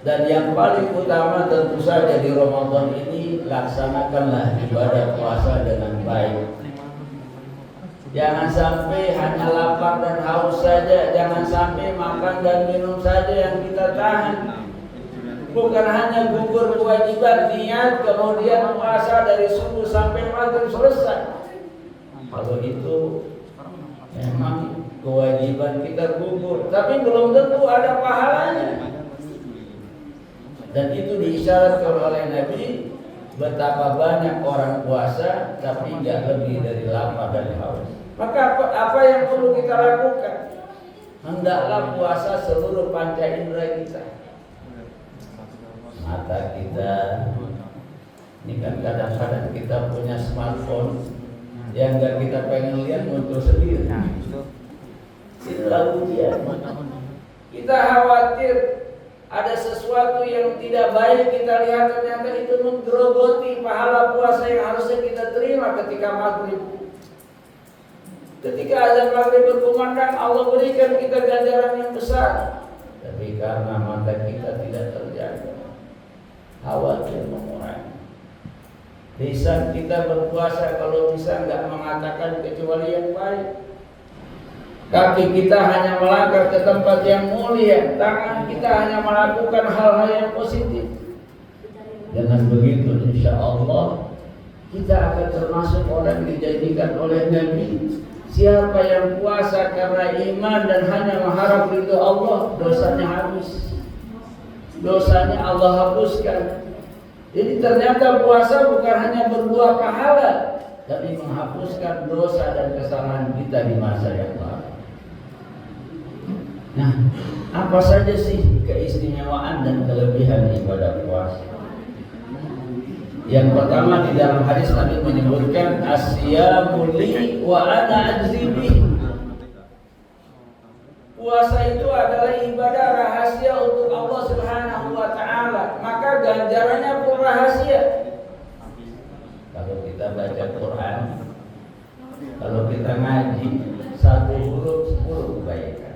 Dan yang paling utama tentu saja di Ramadan ini, laksanakanlah ibadah puasa dengan baik. Jangan sampai hanya lapar dan haus saja, jangan sampai makan dan minum saja yang kita tahan. Bukan hanya gugur kewajiban niat, kemudian puasa dari subuh sampai maghrib selesai. Kalau itu memang kewajiban kita gugur, tapi belum tentu ada pahalanya. Dan itu diisyaratkan oleh Nabi, betapa banyak orang puasa tapi tidak lebih dari lapar dan haus. Maka apa yang perlu kita lakukan? Hendaklah puasa seluruh panca indera kita. Mata kita, ini kan kadang-kadang kita punya smartphone yang nggak kita pengen lihat muncul sendiri. Itulah ujian. Kita khawatir ada sesuatu yang tidak baik kita lihat, ternyata itu menggerogoti pahala puasa yang harusnya kita terima ketika maghrib. Ketika azan maghrib berkumandang, Allah berikan kita ganjaran yang besar. Tapi karena mata kita tidak terjaga, khawatir mengurangi. Lisan kita berpuasa kalau bisa nggak mengatakan kecuali yang baik. Kaki kita hanya melangkah ke tempat yang mulia, tangan kita hanya melakukan hal-hal yang positif. Dengan begitu insya Allah kita akan termasuk orang yang dijanjikan oleh Nabi. Siapa yang puasa karena iman dan hanya mengharap ridho Allah, dosanya habis, dosanya Allah hapuskan. Jadi ternyata puasa bukan hanya berbuah pahala, tapi menghapuskan dosa dan kesalahan kita di masa yang lalu. Nah, apa saja sih keistimewaan dan kelebihan ibadah puasa? Yang pertama, di dalam hadis Nabi menyebutkan asyamu li wa ana ajzi bihi. Puasa itu adalah ibadah rahasia untuk Allah Subhanahu wa taala, maka ganjarannya pun rahasia. Kalau kita baca Quran, kalau kita ngaji, satu huruf 10 kebaikan.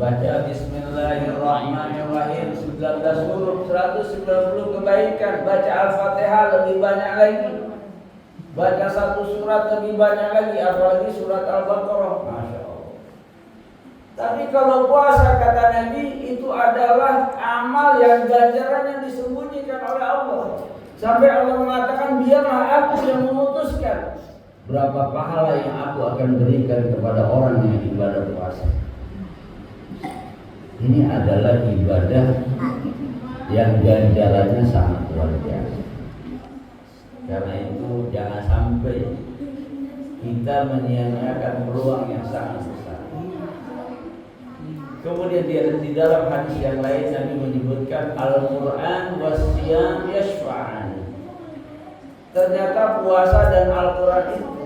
Baca Bismillahirrahmanirrahim 19 huruf 190 kebaikan. Baca Al-Fatihah lebih banyak lagi. Baca satu surat lebih banyak lagi, apalagi surat Al-Baqarah. Masya Allah. Tapi kalau puasa, kata Nabi, itu adalah amal yang ganjarannya disembunyikan oleh Allah. Sampai Allah mengatakan, biarlah aku yang memutuskan berapa pahala yang aku akan berikan kepada orang yang ibadah puasa. Ini adalah ibadah yang ganjarannya sangat luar biasa. Karena itu jangan sampai kita menyia-nyiakan peluang yang sangat besar. Kemudian di dalam hadis yang lain Nabi menyebutkan Al-Quran wasyam yashfa'an. Ternyata puasa dan Al-Quran itu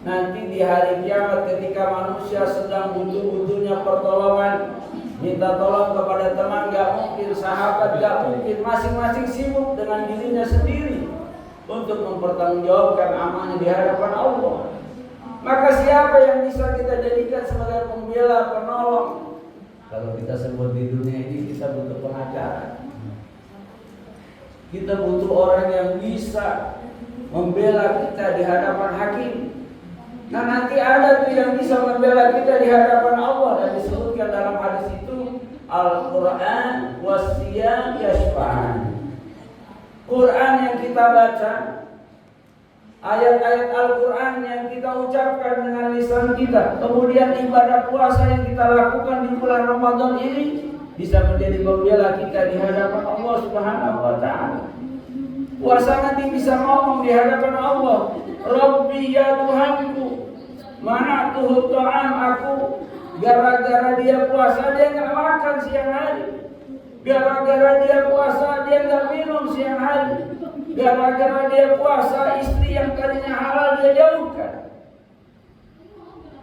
nanti di hari kiamat ketika manusia sedang butuh-butuhnya pertolongan, minta tolong kepada teman gak mungkin, sahabat gak mungkin, masing-masing sibuk dengan dirinya sendiri untuk mempertanggungjawabkan amalnya di hadapan Allah. Maka siapa yang bisa kita jadikan sebagai pembela, penolong? Kalau kita sebut di dunia ini, kita butuh pengacara. Kita butuh orang yang bisa membela kita di hadapan hakim. Nah, nanti ada tuh yang bisa membela kita di hadapan Allah, dan disebutkan dalam hadis itu Al-Quran wasyam yashfa'an. Quran yang kita baca, ayat-ayat Al-Quran yang kita ucapkan dengan lisan kita, kemudian ibadah puasa yang kita lakukan di bulan Ramadan ini bisa menjadi pembela kita di hadapan Allah Subhanahu wa taala. Puasa nanti bisa ngomong di hadapan Allah, Rabbi ya Tuhanku, mana tuh ta'am, aku gara-gara dia puasa dia nggak makan siang hari, gara-gara dia puasa dia nggak minum siang hari, gara-gara dia puasa istri yang tadinya halal dia jauhkan,